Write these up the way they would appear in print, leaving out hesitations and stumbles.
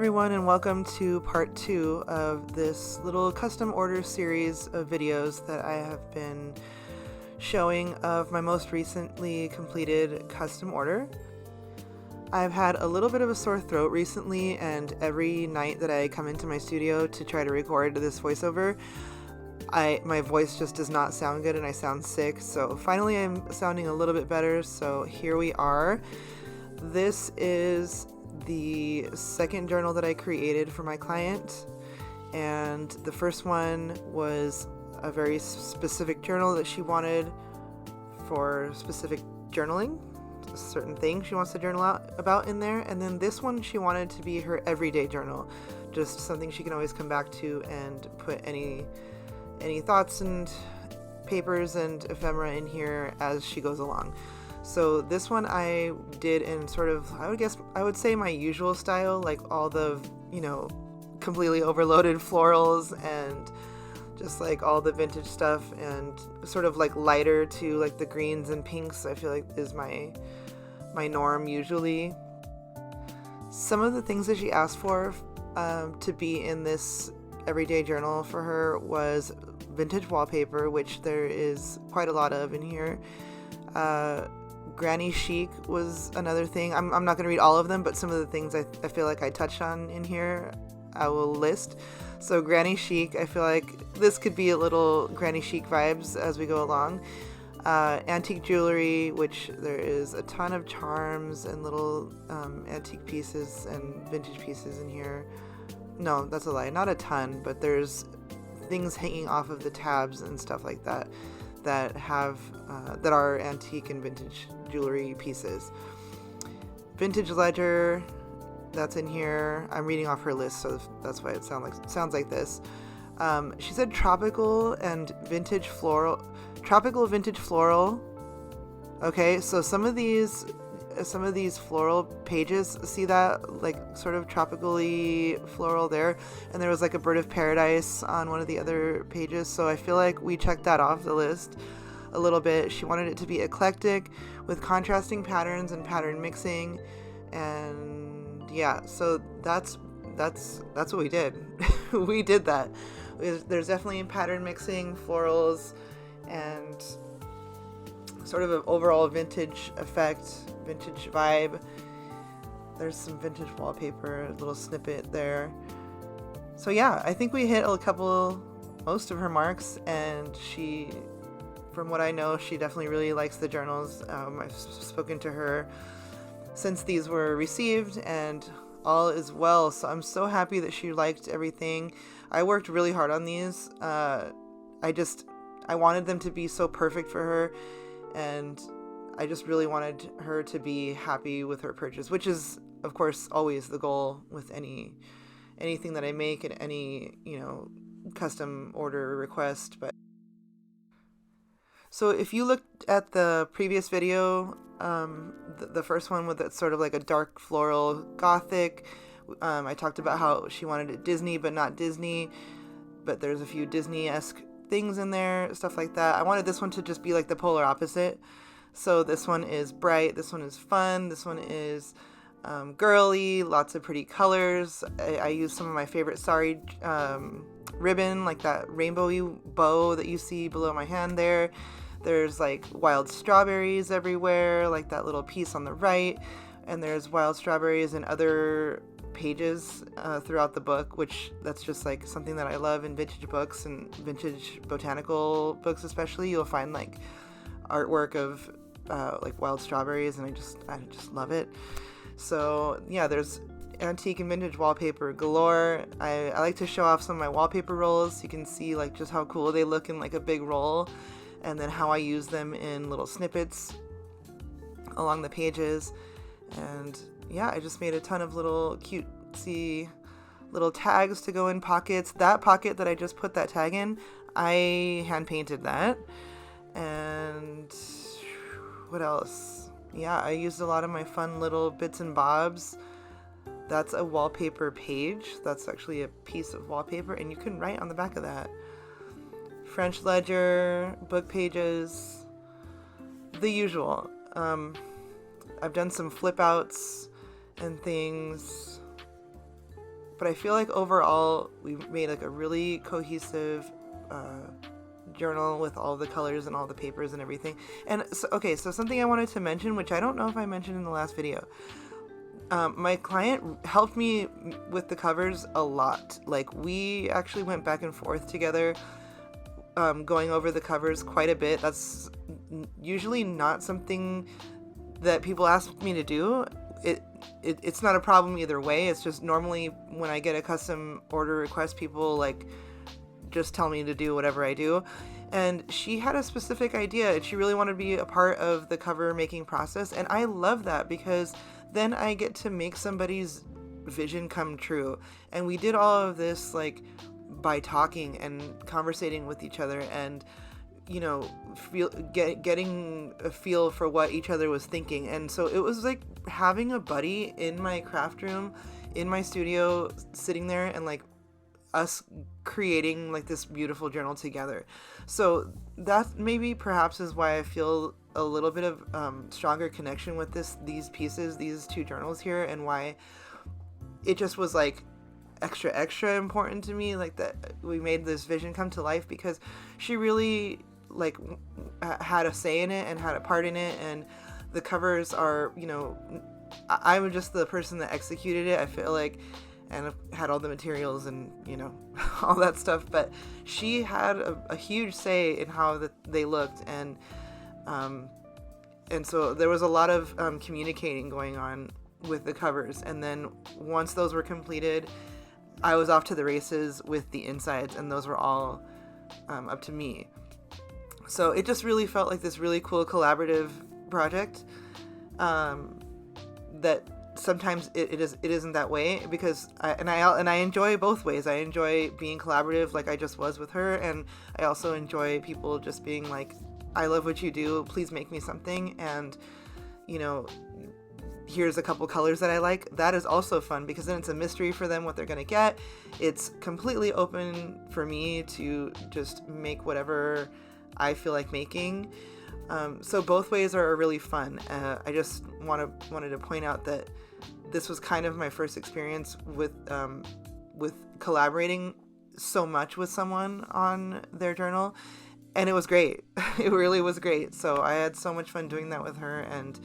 everyone, and welcome to part 2 of this little custom order series of videos that I have been showing of my most recently completed custom order. I've had a little bit of a sore throat recently, and every night that I come into my studio to try to record this voiceover, my voice just does not sound good and I sound sick. So finally I'm sounding a little bit better, so here we are. This is the second journal that I created for my client, and the first one was a very specific journal that she wanted for specific journaling, a certain thing she wants to journal out about in there. And then this one she wanted to be her everyday journal, just something she can always come back to and put any thoughts and papers and ephemera in here as she goes along. So this one I did in sort of, I would say my usual style, like all the, completely overloaded florals and just like all the vintage stuff, and sort of like lighter to like the greens and pinks, I feel like is my norm usually. Some of the things that she asked for to be in this everyday journal for her was vintage wallpaper, which there is quite a lot of in here. Granny chic was another thing. I'm not going to read all of them, but some of the things I feel like I touched on in here, I will list. So granny chic, I feel like this could be a little granny chic vibes as we go along. Antique jewelry, which there is a ton of charms and little antique pieces and vintage pieces in here. No, that's a lie. Not a ton, but there's things hanging off of the tabs and stuff like that that have that are antique and vintage jewelry pieces. Vintage ledger, that's in here. I'm reading off her list, so that's why it sounds like this. She said tropical vintage floral. Okay, so some of these floral pages, see that like sort of tropically floral there, and there was like a bird of paradise on one of the other pages, so I feel like we checked that off the list a little bit. She wanted it to be eclectic with contrasting patterns and pattern mixing, and yeah, so that's what we did. We did that. There's definitely pattern mixing, florals, and sort of an overall vintage effect, vintage vibe. There's some vintage wallpaper, a little snippet there. So yeah, I think we hit most of her marks, and she, from what I know, she definitely really likes the journals. I've spoken to her since these were received, and all is well. So I'm so happy that she liked everything. I worked really hard on these. I wanted them to be so perfect for her, and I just really wanted her to be happy with her purchase, which is, of course, always the goal with anything that I make and any, custom order request. But so if you looked at the previous video, the first one with that sort of like a dark floral gothic, I talked about how she wanted it Disney but not Disney, but there's a few Disney-esque things in there, stuff like that. I wanted this one to just be like the polar opposite. So this one is bright, this one is fun, this one is girly, lots of pretty colors. I used some of my favorite sari ribbon, like that rainbowy bow that you see below my hand there. There's like wild strawberries everywhere, like that little piece on the right, and there's wild strawberries in other pages throughout the book, which that's just like something that I love in vintage books and vintage botanical books especially. You'll find like artwork of like wild strawberries, and I just love it. So yeah, there's antique and vintage wallpaper galore. I like to show off some of my wallpaper rolls so you can see like just how cool they look in like a big roll, and then how I use them in little snippets along the pages. And yeah, I just made a ton of little cutesy little tags to go in pockets. That pocket that I just put that tag in, I hand painted that. And what else? Yeah, I used a lot of my fun little bits and bobs. That's a wallpaper page. That's actually a piece of wallpaper, and you can write on the back of that. French ledger, book pages, the usual. I've done some flip outs and things. but I feel like overall we made like a really cohesive journal with all the colors and all the papers and everything. And so, okay, so something I wanted to mention, which I don't know if I mentioned in the last video. My client helped me with the covers a lot. Like, we actually went back and forth together, going over the covers quite a bit. That's usually not something that people ask me to do. It's not a problem either way. It's just normally when I get a custom order request, people like just tell me to do whatever I do. And she had a specific idea and she really wanted to be a part of the cover making process. And I love that because then I get to make somebody's vision come true. And we did all of this like by talking and conversating with each other and, you know, getting a feel for what each other was thinking. And so it was like having a buddy in my craft room, in my studio, sitting there and like us creating like this beautiful journal together. So that maybe perhaps is why I feel a little bit of stronger connection with these pieces, these two journals here, and why it just was like extra important to me, like that we made this vision come to life, because she really like had a say in it and had a part in it. And the covers are, you know, I'm just the person that executed it, I feel like, and had all the materials and, you know, all that stuff, but she had a huge say in how they looked. And so there was a lot of communicating going on with the covers. And then once those were completed, I was off to the races with the insides, and those were all up to me. So it just really felt like this really cool collaborative project that sometimes it isn't that way, because I enjoy both ways. I enjoy being collaborative like I just was with her, and I also enjoy people just being like, I love what you do, please make me something, and, you know, here's a couple colors that I like. That is also fun, because then it's a mystery for them what they're gonna get. It's completely open for me to just make whatever I feel like making. So both ways are really fun. I just wanted to point out that this was kind of my first experience with collaborating so much with someone on their journal, and it was great. It really was great. So I had so much fun doing that with her, and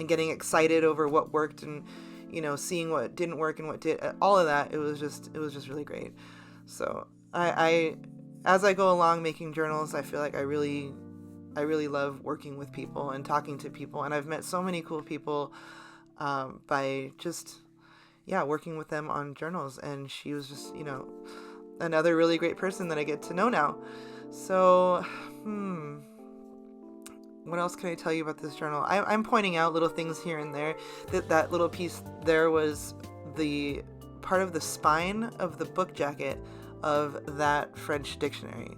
getting excited over what worked, and, you know, seeing what didn't work and what did, all of that. It was just really great. So I as I go along making journals, I feel like I really love working with people and talking to people, and I've met so many cool people by just working with them on journals. And she was just, you know, another really great person that I get to know now. So what else can I tell you about this journal? I'm pointing out little things here and there. That little piece there was the part of the spine of the book jacket of that French dictionary.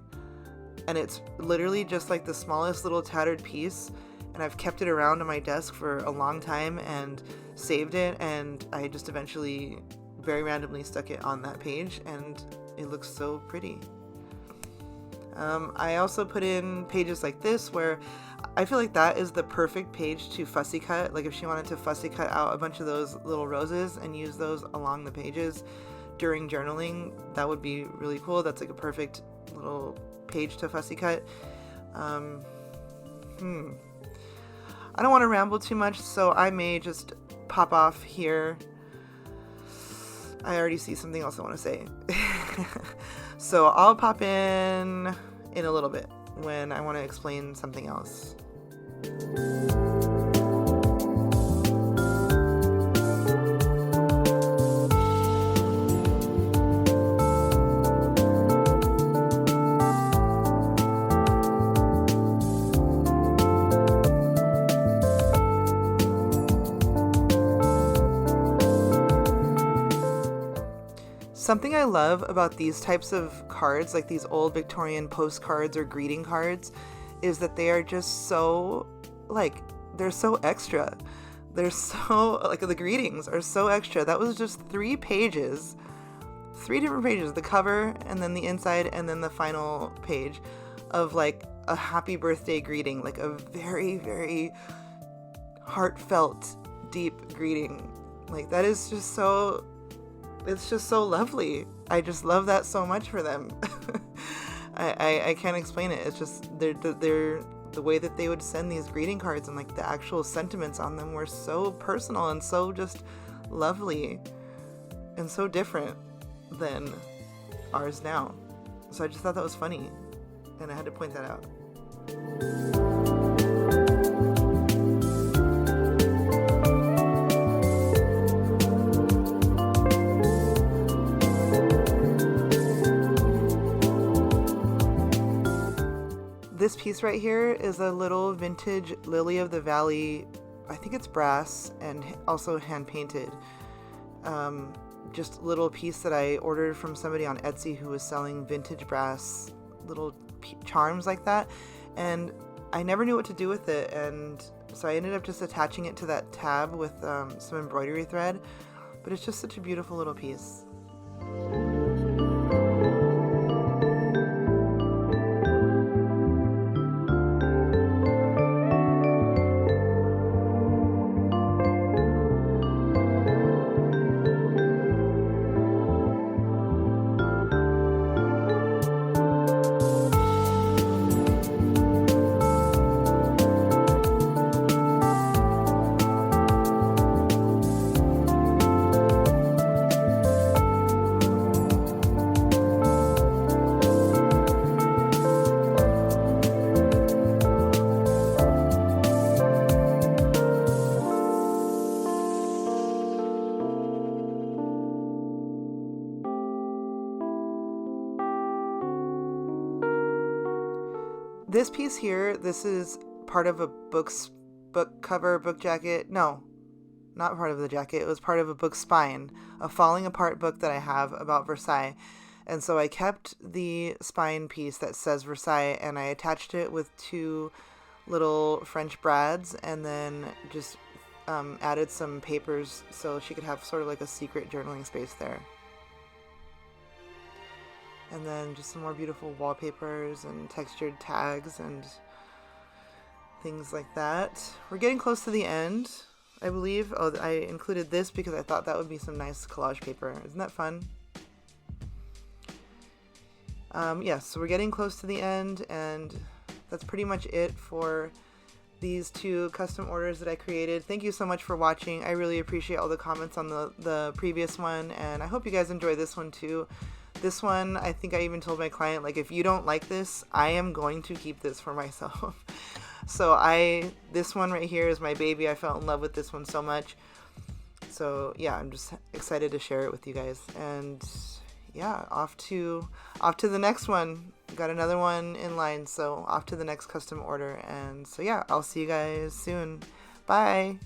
And it's literally just like the smallest little tattered piece. And I've kept it around on my desk for a long time and saved it. And I just eventually very randomly stuck it on that page, and it looks so pretty. I also put in pages like this, where I feel like that is the perfect page to fussy cut. Like if she wanted to fussy cut out a bunch of those little roses and use those along the pages during journaling, that would be really cool. That's like a perfect little page to fussy cut. I don't want to ramble too much, so I may just pop off here. I already see something else I want to say. So I'll pop in a little bit when I want to explain something else. Something I love about these types of cards, like these old Victorian postcards or greeting cards, is that they are just so, like, they're so extra. They're so, like, the greetings are so extra. That was just 3 pages, 3 different pages, the cover and then the inside and then the final page of, like, a happy birthday greeting, like a very, very heartfelt, deep greeting. Like, that is just so... it's just so lovely. I just love that so much for them. I can't explain it. It's just they're the way that they would send these greeting cards and like the actual sentiments on them were so personal and so just lovely and so different than ours now. So I just thought that was funny, and I had to point that out. This piece right here is a little vintage lily of the valley. I think it's brass and also hand painted. Just a little piece that I ordered from somebody on Etsy who was selling vintage brass little charms like that, and I never knew what to do with it, and so I ended up just attaching it to that tab with some embroidery thread. But it's just such a beautiful little piece. This piece here, this is part of a book cover, book jacket. No, not part of the jacket. It was part of a book spine, a falling apart book that I have about Versailles. And so I kept the spine piece that says Versailles, and I attached it with two little French brads, and then just added some papers so she could have sort of like a secret journaling space there. And then just some more beautiful wallpapers and textured tags and things like that. We're getting close to the end, I believe. Oh, I included this because I thought that would be some nice collage paper. Isn't that fun? Yes, so we're getting close to the end, and that's pretty much it for these two custom orders that I created. Thank you so much for watching. I really appreciate all the comments on the previous one, and I hope you guys enjoy this one too. This one, I think I even told my client, like, if you don't like this, I am going to keep this for myself. So this one right here is my baby. I fell in love with this one so much. So yeah, I'm just excited to share it with you guys. And yeah, off to the next one. Got another one in line, so off to the next custom order. And so yeah, I'll see you guys soon. Bye.